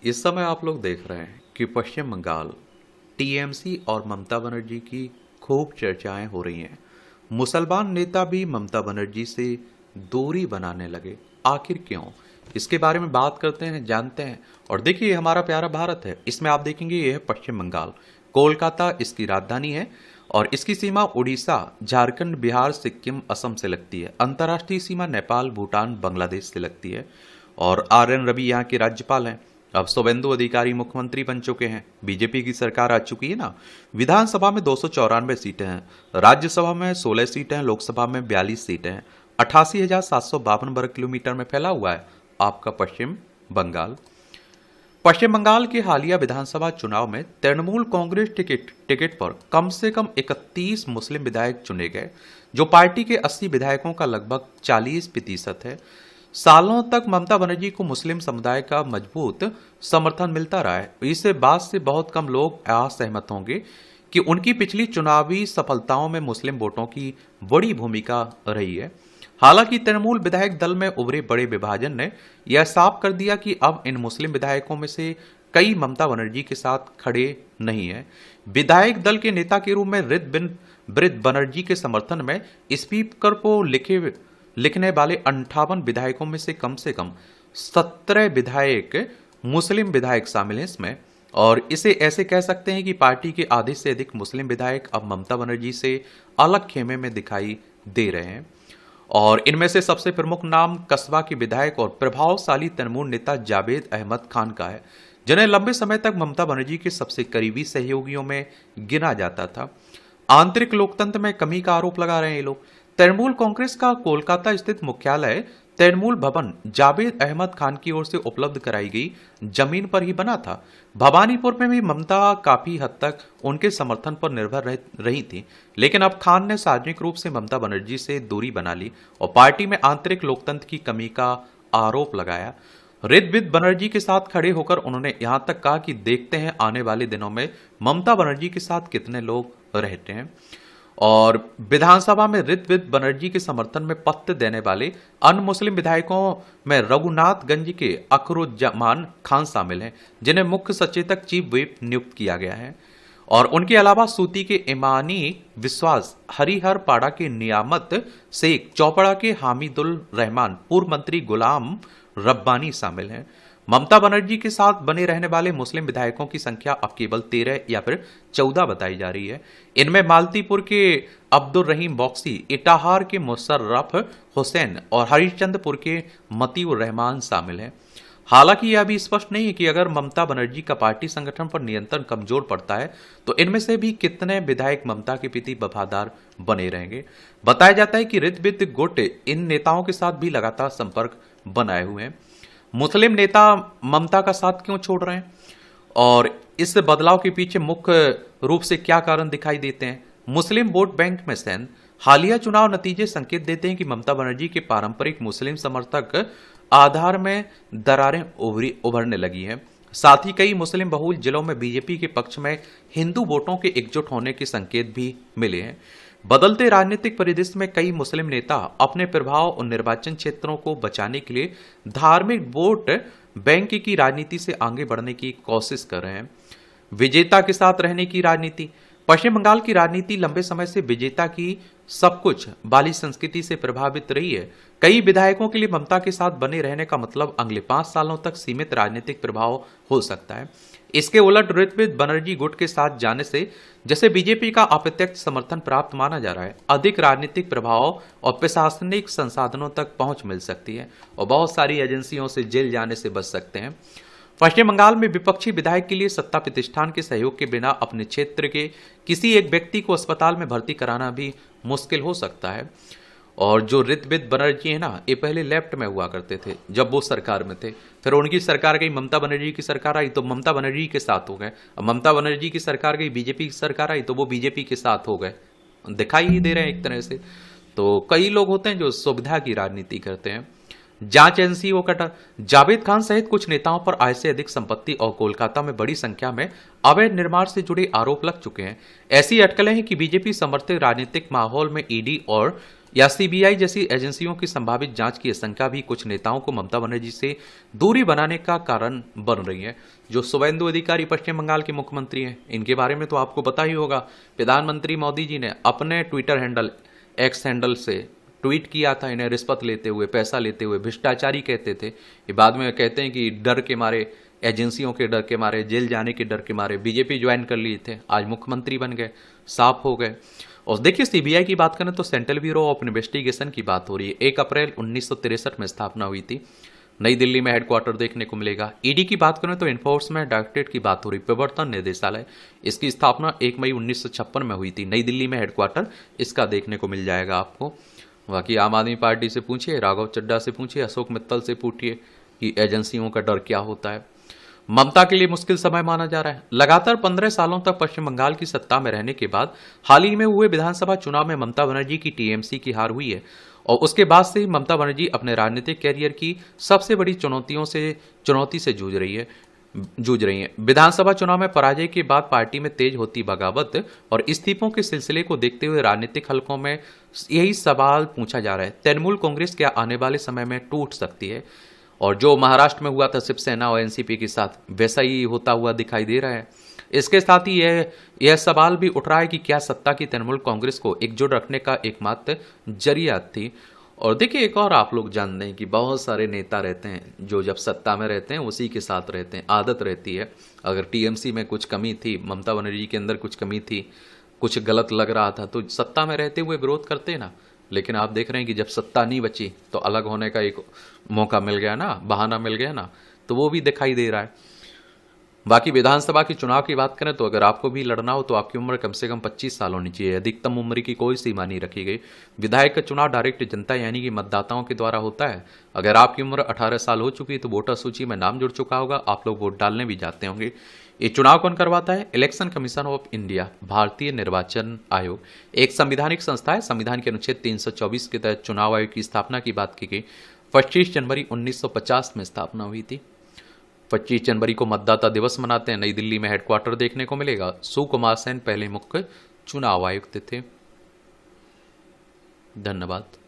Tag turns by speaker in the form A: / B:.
A: इस समय आप लोग देख रहे हैं कि पश्चिम बंगाल टीएमसी और ममता बनर्जी की खूब चर्चाएं हो रही हैं। मुसलमान नेता भी ममता बनर्जी से दूरी बनाने लगे। आखिर क्यों? इसके बारे में बात करते हैं, जानते हैं। और देखिए, हमारा प्यारा भारत है, इसमें आप देखेंगे ये है पश्चिम बंगाल। कोलकाता इसकी राजधानी है और इसकी सीमा उड़ीसा, झारखंड, बिहार, सिक्किम, असम से लगती है। अंतर्राष्ट्रीय सीमा नेपाल, भूटान, बांग्लादेश से लगती है। और RN रवि यहाँ के राज्यपाल हैं। अब शुभेंदु अधिकारी मुख्यमंत्री बन चुके हैं। बीजेपी की सरकार आ चुकी है ना। विधानसभा में 294 सीटें हैं, राज्यसभा में 16 सीटें हैं, लोकसभा में 42 सीटें हैं। 88,752 वर्ग किलोमीटर में फैला हुआ है आपका पश्चिम बंगाल। पश्चिम बंगाल के हालिया विधानसभा चुनाव में तृणमूल कांग्रेस टिकट पर कम से कम 31 मुस्लिम विधायक चुने गए, जो पार्टी के 80 विधायकों का लगभग 40% है। सालों तक ममता बनर्जी को मुस्लिम समुदाय का मजबूत समर्थन मिलता रहा है। इस बात से बहुत कम लोग असहमत होंगे कि उनकी पिछली चुनावी सफलताओं में मुस्लिम वोटों की बड़ी भूमिका रही है। हालांकि तृणमूल विधायक दल में उभरे बड़े विभाजन ने यह साफ कर दिया कि अब इन मुस्लिम विधायकों में से कई ममता बनर्जी के साथ खड़े नहीं हैं। विधायक दल के नेता के रूप में रित बनर्जी के समर्थन में स्पीकर को लिखने वाले 58 विधायकों में से कम 17 विधायक मुस्लिम विधायक शामिल हैं इसमें। और इसे ऐसे कह सकते हैं कि पार्टी के आधे से अधिक मुस्लिम विधायक अब ममता बनर्जी से अलग खेमे में दिखाई दे रहे हैं। और इनमें से सबसे प्रमुख नाम कस्बा के विधायक और प्रभावशाली तृणमूल नेता जावेद अहमद खान का है, जिन्हें लंबे समय तक ममता बनर्जी के सबसे करीबी सहयोगियों में गिना जाता था। आंतरिक लोकतंत्र में कमी का आरोप लगा रहे हैं ये लोग। तृणमूल कांग्रेस का कोलकाता स्थित मुख्यालय तृणमूल भवन जावेद अहमद खान की ओर से उपलब्ध कराई गई जमीन पर ही बना था। भवानीपुर में भी ममता काफी हद तक उनके समर्थन पर निर्भर रही थी, लेकिन अब खान ने सार्वजनिक रूप से ममता बनर्जी से दूरी बना ली और पार्टी में आंतरिक लोकतंत्र की कमी का आरोप लगाया। रित बनर्जी के साथ खड़े होकर उन्होंने यहां तक कहा कि देखते हैं आने वाले दिनों में ममता बनर्जी के साथ कितने लोग रहते हैं। और विधानसभा में रित बनर्जी के समर्थन में पत्र देने वाले अन्य मुस्लिम विधायकों में रघुनाथगंज के अखरुज्जमान खान शामिल हैं, जिन्हें मुख्य सचेतक चीफ व्हिप नियुक्त किया गया है। और उनके अलावा सूती के इमानी विश्वास, हरिहर पाड़ा के नियामत शेख, चौपड़ा के हामिदुल रहमान, पूर्व मंत्री गुलाम रब्बानी शामिल हैं। ममता बनर्जी के साथ बने रहने वाले मुस्लिम विधायकों की संख्या अब केवल 13 या फिर 14 बताई जा रही है। इनमें मालतीपुर के अब्दुल रहीम बॉक्सी, इटाहार के मुशर्रफ हुसैन और हरिश्चंद्रपुर के मतीउर रहमान शामिल हैं। हालांकि यह भी स्पष्ट नहीं है कि अगर ममता बनर्जी का पार्टी संगठन पर नियंत्रण कमजोर पड़ता है तो इनमें से भी कितने विधायक ममता के प्रति वफादार बने रहेंगे। बताया जाता है कि रित गुट इन नेताओं के साथ भी लगातार संपर्क बनाए हुए हैं। मुस्लिम नेता ममता का साथ क्यों छोड़ रहे हैं और इस बदलाव के पीछे मुख्य रूप से क्या कारण दिखाई देते हैं? मुस्लिम वोट बैंक में सेंध। हालिया चुनाव नतीजे संकेत देते हैं कि ममता बनर्जी के पारंपरिक मुस्लिम समर्थक आधार में दरारें उभरने लगी हैं। साथ ही कई मुस्लिम बहुल जिलों में बीजेपी के पक्ष में हिंदू वोटों के एकजुट होने के संकेत भी मिले हैं। बदलते राजनीतिक परिदृश्य में कई मुस्लिम नेता अपने प्रभाव और निर्वाचन क्षेत्रों को बचाने के लिए धार्मिक वोट बैंक की राजनीति से आगे बढ़ने की कोशिश कर रहे हैं। विजेता के साथ रहने की राजनीति। पश्चिम बंगाल की राजनीति लंबे समय से विजेता की सब कुछ वाली संस्कृति से प्रभावित रही है। कई विधायकों के लिए ममता के साथ बने रहने का मतलब अगले 5 सालों तक सीमित राजनीतिक प्रभाव हो सकता है। इसके उलट रित बनर्जी गुट के साथ जाने से जैसे बीजेपी का अप्रत्यक्ष समर्थन प्राप्त माना जा रहा है, अधिक राजनीतिक प्रभाव और प्रशासनिक संसाधनों तक पहुंच मिल सकती है और बहुत सारी एजेंसियों से जेल जाने से बच सकते हैं। पश्चिम बंगाल में विपक्षी विधायक के लिए सत्ता प्रतिष्ठान के सहयोग के बिना अपने क्षेत्र के किसी एक व्यक्ति को अस्पताल में भर्ती कराना भी मुश्किल हो सकता है। और जो रित बनर्जी है ना, ये पहले लेफ्ट में हुआ करते थे जब वो सरकार में थे, फिर उनकी सरकार गई, ममता बनर्जी की सरकार आई तो ममता बनर्जी के साथ हो गए। अब ममता बनर्जी की सरकार गई, बीजेपी की सरकार आई तो वो बीजेपी के साथ हो गए। दिखाई ही दे रहे हैं एक तरह से। तो कई लोग होते हैं जो सुविधा की राजनीति करते हैं। जांच एजेंसी वो कटर। जावेद खान सहित कुछ नेताओं पर आय से अधिक संपत्ति और कोलकाता में बड़ी संख्या में अवैध निर्माण से जुड़े आरोप लग चुके हैं। ऐसी अटकलें हैं कि बीजेपी समर्थित राजनीतिक माहौल में ईडी और या सीबीआई जैसी एजेंसियों की संभावित जांच की आशंका भी कुछ नेताओं को ममता बनर्जी से दूरी बनाने का कारण बन रही है। जो शुभेंदु अधिकारी पश्चिम बंगाल के मुख्यमंत्री हैं, इनके बारे में तो आपको पता ही होगा। प्रधानमंत्री मोदी जी ने अपने ट्विटर हैंडल एक्स हैंडल से ट्वीट किया था इन्हें रिश्वत लेते हुए, पैसा लेते हुए, भ्रष्टाचारी कहते थे। ये बाद में कहते हैं कि डर के मारे, एजेंसियों के डर के मारे, जेल जाने के डर के मारे बीजेपी ज्वाइन कर लिए थे, आज मुख्यमंत्री बन गए, साफ हो गए। और देखिए सीबीआई की बात करें तो सेंट्रल ब्यूरो ऑफ इन्वेस्टिगेशन की बात हो रही है। 1 अप्रैल 1963 में स्थापना हुई थी, नई दिल्ली में हेडक्वार्टर देखने को मिलेगा। ईडी की बात करें तो इन्फोर्समेंट डायरेक्टरेट की बात हो रही, प्रवर्तन निदेशालय, इसकी स्थापना 1 मई 1956 में हुई थी, नई दिल्ली में हेडक्वार्टर इसका देखने को मिल जाएगा आपको। बाकी आम आदमी पार्टी से पूछिए, राघव चड्ढा से पूछिए, अशोक मित्तल से पूछिए कि एजेंसियों का डर क्या होता है। ममता के लिए मुश्किल समय माना जा रहा है। लगातार 15 सालों तक पश्चिम बंगाल की सत्ता में रहने के बाद हाल ही में हुए विधानसभा चुनाव में ममता बनर्जी की टीएमसी की हार हुई है और उसके बाद से ही ममता बनर्जी अपने राजनीतिक कैरियर की सबसे बड़ी चुनौती से जूझ रही हैं। विधानसभा चुनाव में पराजय के बाद पार्टी में तेज होती बगावत और इस्तीफों के सिलसिले को देखते हुए राजनीतिक हलकों में यही सवाल पूछा जा रहा है, तृणमूल कांग्रेस क्या आने वाले समय में टूट सकती है? और जो महाराष्ट्र में हुआ था शिवसेना और एनसीपी के साथ, वैसा ही होता हुआ दिखाई दे रहा है। इसके साथ ही यह सवाल भी उठ रहा है कि क्या सत्ता की तृणमूल कांग्रेस को एकजुट रखने का एकमात्र जरिया थी? और देखिए एक और आप लोग जानते हैं कि बहुत सारे नेता रहते हैं जो जब सत्ता में रहते हैं उसी के साथ रहते हैं, आदत रहती है। अगर टीएमसी में कुछ कमी थी, ममता बनर्जी के अंदर कुछ कमी थी, कुछ गलत लग रहा था तो सत्ता में रहते हुए विरोध करते ना। लेकिन आप देख रहे हैं कि जब सत्ता नहीं बची तो अलग होने का एक मौका मिल गया ना, बहाना मिल गया ना, तो वो भी दिखाई दे रहा है। बाकी विधानसभा के चुनाव की बात करें तो अगर आपको भी लड़ना हो तो आपकी उम्र कम से कम 25 साल होनी चाहिए। अधिकतम उम्र की कोई सीमा नहीं रखी गई। विधायक का चुनाव डायरेक्ट जनता यानी कि मतदाताओं के द्वारा होता है। अगर आपकी उम्र 18 साल हो चुकी तो वोटर सूची में नाम जुड़ चुका होगा, आप लोग वोट डालने भी जाते होंगे। ये चुनाव कौन करवाता है? इलेक्शन कमीशन ऑफ इंडिया, भारतीय निर्वाचन आयोग, एक संवैधानिक संस्था है। संविधान के अनुच्छेद 324 के तहत चुनाव आयोग की स्थापना की बात की गई। 25 जनवरी 1950 में स्थापना हुई थी। 25 जनवरी को मतदाता दिवस मनाते हैं। नई दिल्ली में हेडक्वार्टर देखने को मिलेगा। सुकुमार सेन पहले मुख्य चुनाव आयुक्त थे। धन्यवाद।